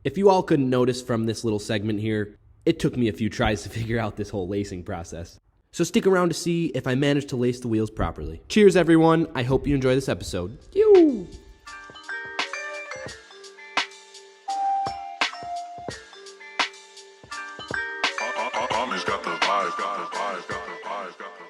If you all couldn't notice from this little segment here, it took me a few tries to figure out this whole lacing process. So stick around to see if I managed to lace the wheels properly. Cheers, everyone. I hope you enjoy this episode. Yoo! Homage got the vibe, got the vibe, got the vibe, got the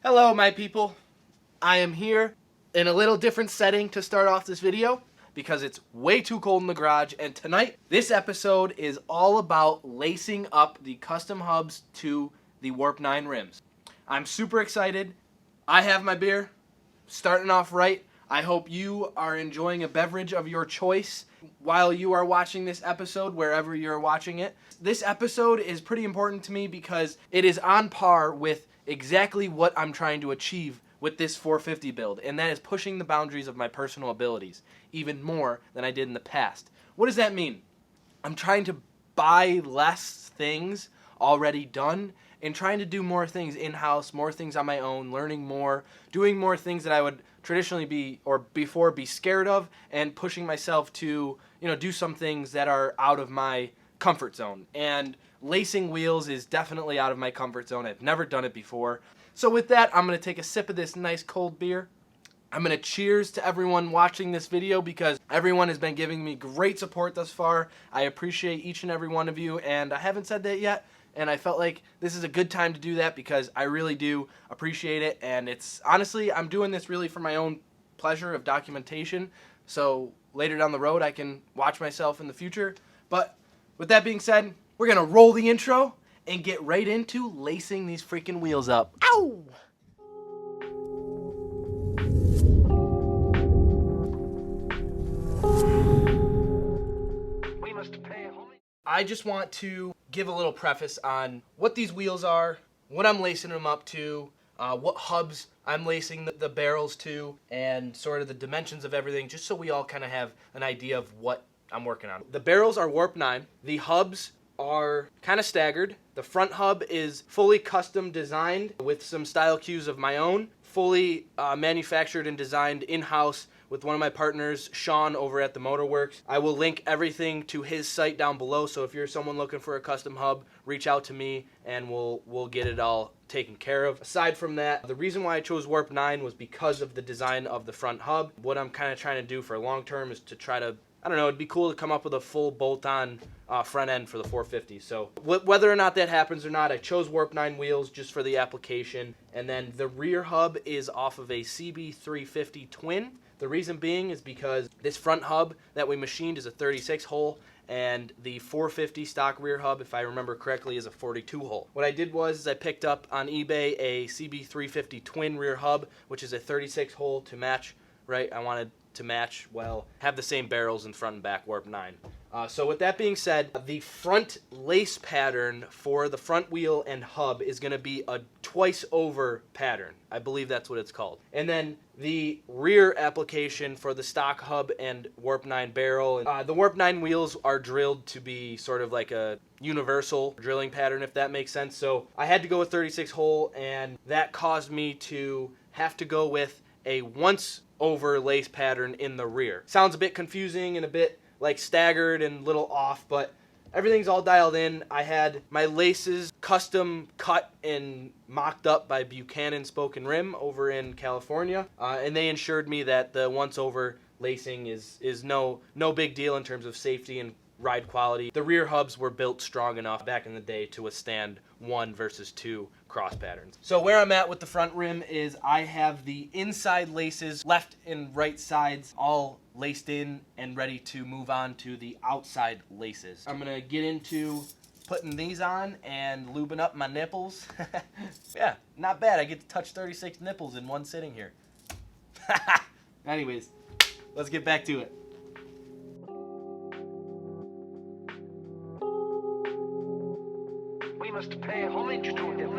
Hello, my people. I am here in a little different setting to start off this video because it's way too cold in the garage, and tonight, this episode is all about lacing up the custom hubs to the Warp 9 rims. I'm super excited. I have my beer, starting off right. I hope you are enjoying a beverage of your choice while you are watching this episode, wherever you're watching it. This episode is pretty important to me because it is on par with exactly what I'm trying to achieve with this 450 build, and that is pushing the boundaries of my personal abilities even more than I did in the past. What does that mean? I'm trying to buy less things already done and trying to do more things in-house, more things on my own, learning more, doing more things that I would traditionally be scared of, and pushing myself to, do some things that are out of my comfort zone. And lacing wheels is definitely out of my comfort zone. I've never done it before. So with that, I'm going to take a sip of this nice cold beer. I'm going to cheers to everyone watching this video because everyone has been giving me great support thus far. I appreciate each and every one of you, and I haven't said that yet, and I felt like this is a good time to do that because I really do appreciate it, and it's honestly, I'm doing this really for my own pleasure of documentation, so later down the road I can watch myself in the future. But with that being said, we're going to roll the intro and get right into lacing these freaking wheels up. Ow! I just want to give a little preface on what these wheels are, what I'm lacing them up to, what hubs I'm lacing the barrels to, and sort of the dimensions of everything, just so we all kind of have an idea of what I'm working on. The barrels are Warp 9. The hubs are kind of staggered. The front hub is fully custom designed with some style cues of my own, fully manufactured and designed in-house with one of my partners, Sean, over at the Motorworks. I will link everything to his site down below, so if you're someone looking for a custom hub, reach out to me and we'll get it all taken care of. Aside from that, the reason why I chose Warp 9 was because of the design of the front hub. What I'm kind of trying to do for long term is to try to, I don't know, it'd be cool to come up with a full bolt-on front end for the 450. So whether or not that happens or not, I chose Warp 9 wheels just for the application. And then the rear hub is off of a CB450 twin. The reason being is because this front hub that we machined is a 36 hole, and the 450 stock rear hub, if I remember correctly, is a 42 hole. What I did was I picked up on eBay a CB350 twin rear hub, which is a 36 hole to match, right? I wanted to match, well, have the same barrels in front and back Warp 9. So with that being said, the front lace pattern for the front wheel and hub is going to be a twice over pattern. I believe that's what it's called. And then the rear application for the stock hub and Warp 9 barrel. The Warp 9 wheels are drilled to be sort of like a universal drilling pattern, if that makes sense. So I had to go with 36 hole, and that caused me to have to go with a once over lace pattern in the rear. Sounds a bit confusing and a bit like staggered and a little off, but everything's all dialed in. I had my laces custom cut and mocked up by Buchanan Spoken Rim over in California, and they ensured me that the once over lacing is no big deal in terms of safety and ride quality. The rear hubs were built strong enough back in the day to withstand 1 versus 2 cross patterns. So where I'm at with the front rim is I have the inside laces, left and right sides, all laced in and ready to move on to the outside laces. I'm gonna get into putting these on and lubing up my nipples. Yeah, not bad. I get to touch 36 nipples in one sitting here. Anyways, let's get back to it. We must pay homage to him.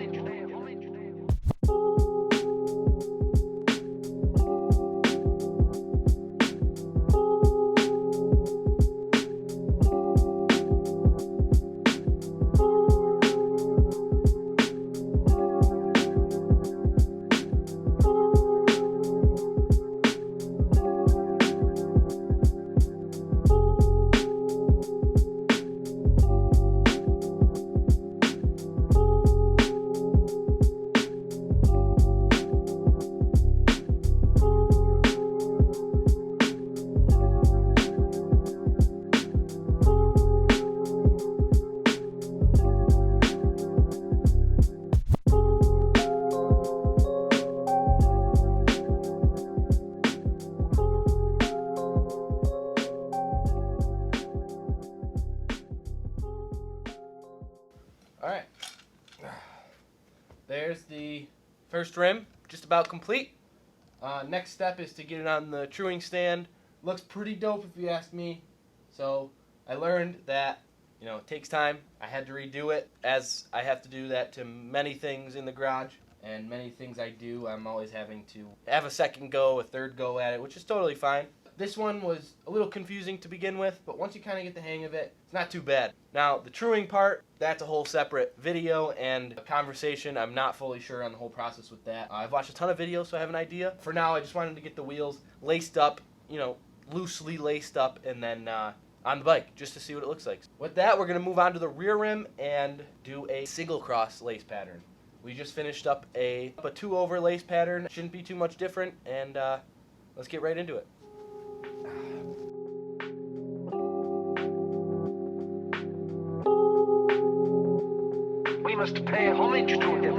Alright, there's the first rim, just about complete. Next step is to get it on the truing stand. Looks pretty dope if you ask me. So I learned that, it takes time. I had to redo it, as I have to do that to many things in the garage. And many things I do, I'm always having to have a second go, a third go at it, which is totally fine. This one was a little confusing to begin with, but once you kind of get the hang of it, it's not too bad. Now, the truing part, that's a whole separate video and a conversation. I'm not fully sure on the whole process with that. I've watched a ton of videos, so I have an idea. For now, I just wanted to get the wheels laced up, loosely laced up, and then on the bike, just to see what it looks like. With that, we're going to move on to the rear rim and do a single cross lace pattern. We just finished up a 2-over lace pattern. Shouldn't be too much different, and let's get right into it. We must pay homage to him.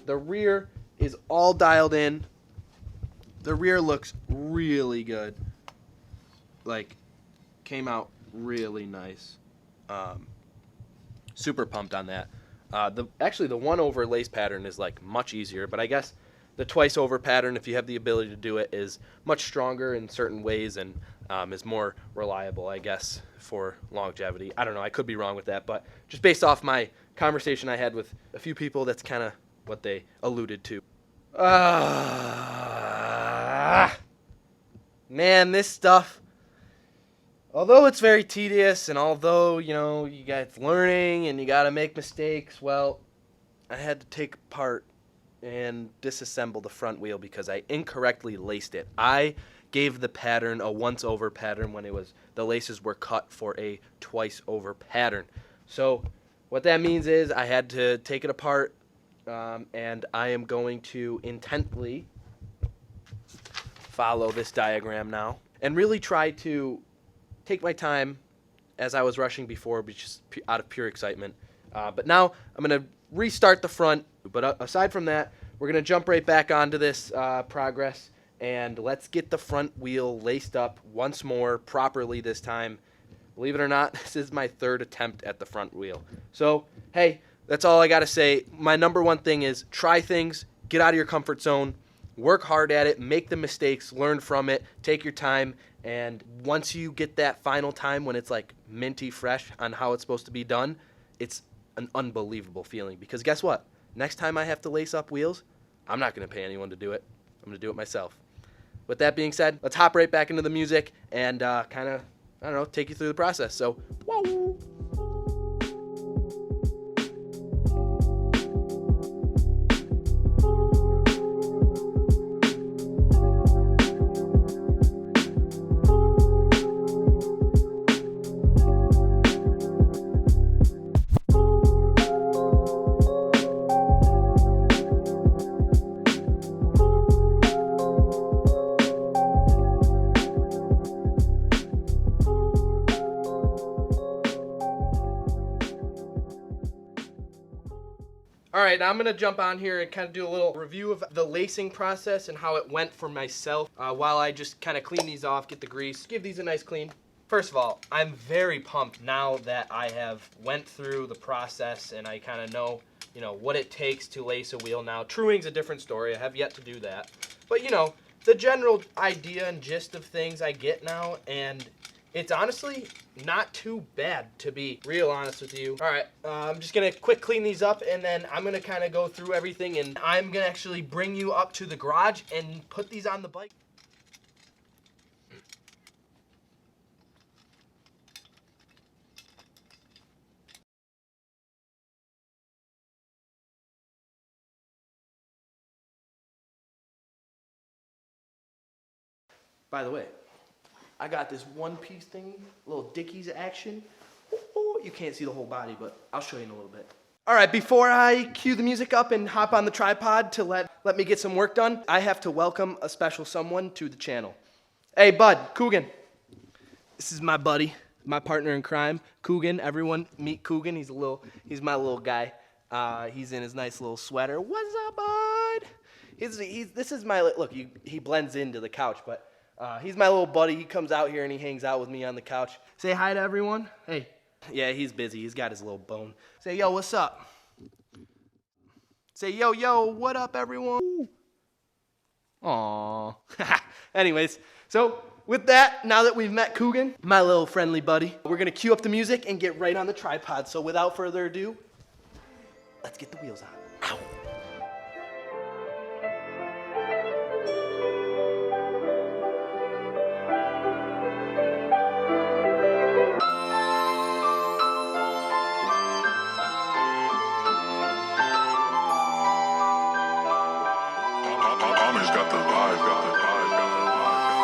The rear is all dialed in. The rear looks really good. Came out really nice. Super pumped on that. The 1-over lace pattern is much easier, but I guess the twice-over pattern, if you have the ability to do it, is much stronger in certain ways and is more reliable, I guess, for longevity. I don't know. I could be wrong with that, but just based off my conversation I had with a few people, that's kind of what they alluded to. Man, this stuff, although it's very tedious and although, you got learning and you got to make mistakes, well, I had to take apart and disassemble the front wheel because I incorrectly laced it. I gave the pattern a once-over pattern when the laces were cut for a twice-over pattern. So what that means is I had to take it apart, and I am going to intently follow this diagram now and really try to take my time as I was rushing before, just out of pure excitement. But now I'm going to restart the front. But aside from that, we're going to jump right back onto this progress, and let's get the front wheel laced up once more properly this time. Believe it or not, this is my 3rd attempt at the front wheel. So, hey, that's all I got to say. My number one thing is try things, get out of your comfort zone, work hard at it, make the mistakes, learn from it, take your time, and once you get that final time when it's like minty fresh on how it's supposed to be done, it's an unbelievable feeling. Because guess what? Next time I have to lace up wheels, I'm not going to pay anyone to do it. I'm going to do it myself. With that being said, let's hop right back into the music and kind of, I don't know, take you through the process. So, whoa. All right, now I'm going to jump on here and kind of do a little review of the lacing process and how it went for myself while I just kind of clean these off, get the grease, give these a nice clean. First of all, I'm very pumped now that I have went through the process and I kind of know, what it takes to lace a wheel now. Truing's a different story. I have yet to do that. But, the general idea and gist of things I get now, and it's honestly not too bad, to be real honest with you. All right, I'm just going to quick clean these up, and then I'm going to kind of go through everything, and I'm going to actually bring you up to the garage and put these on the bike. By the way, I got this one-piece thing, little Dickies action. Oh, you can't see the whole body, but I'll show you in a little bit. All right, before I cue the music up and hop on the tripod to let me get some work done, I have to welcome a special someone to the channel. Hey, bud, Coogan. This is my buddy, my partner in crime, Coogan. Everyone meet Coogan. He's my little guy. He's in his nice little sweater. What's up, bud? This is my look. He blends into the couch, but. He's my little buddy. He comes out here and he hangs out with me on the couch. Say hi to everyone. Hey. Yeah, he's busy. He's got his little bone. Say, yo, what's up? Say, yo, what up, everyone? Aww. Anyways, so with that, now that we've met Coogan, my little friendly buddy, we're going to cue up the music and get right on the tripod. So without further ado, let's get the wheels on. Ow. Homage got the vibe, got the vibe, got the vibe, got the vibe.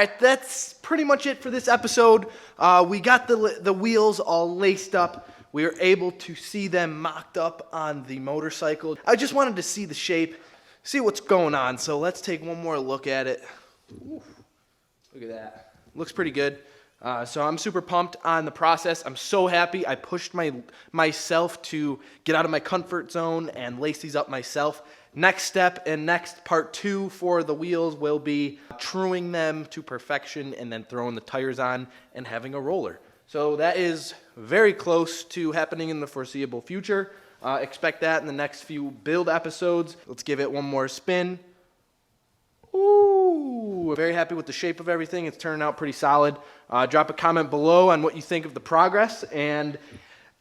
right, that's pretty much it for this episode. We got the wheels all laced up. We were able to see them mocked up on the motorcycle. I just wanted to see the shape, see what's going on. So let's take one more look at it. Ooh, look at that. Looks pretty good. So I'm super pumped on the process. I'm so happy I pushed myself to get out of my comfort zone and lace these up myself. Next step and next part 2 for the wheels will be truing them to perfection and then throwing the tires on and having a roller. So that is very close to happening in the foreseeable future. Expect that in the next few build episodes. Let's give it one more spin. Ooh, very happy with the shape of everything. It's turning out pretty solid. Drop a comment below on what you think of the progress, and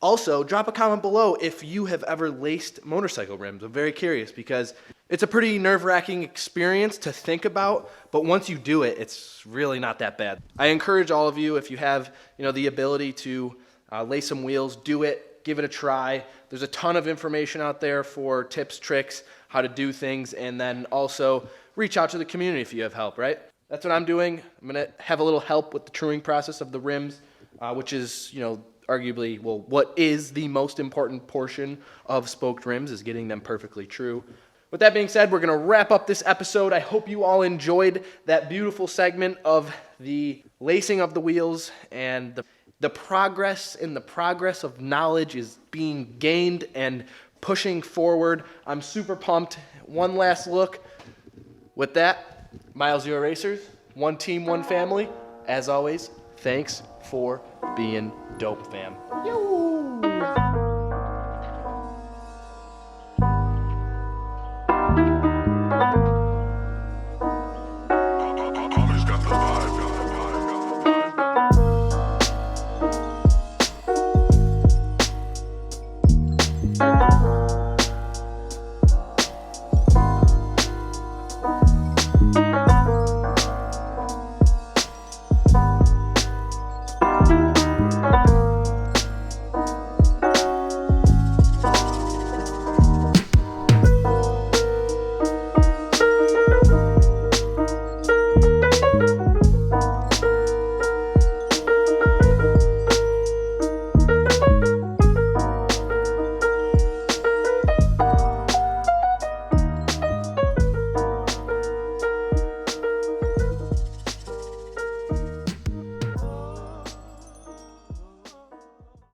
also drop a comment below if you have ever laced motorcycle rims. I'm very curious because it's a pretty nerve-wracking experience to think about, but once you do it, it's really not that bad. I encourage all of you, if you have the ability to lace some wheels, do it, give it a try. There's a ton of information out there for tips, tricks, how to do things, and then also reach out to the community if you have help, right? That's what I'm doing. I'm going to have a little help with the truing process of the rims, which is, arguably, what is the most important portion of spoked rims is getting them perfectly true. With that being said, we're going to wrap up this episode. I hope you all enjoyed that beautiful segment of the lacing of the wheels, and the progress of knowledge is being gained and pushing forward. I'm super pumped. One last look. With that, milezero Racers, one team, one family. As always, thanks for being dope, fam.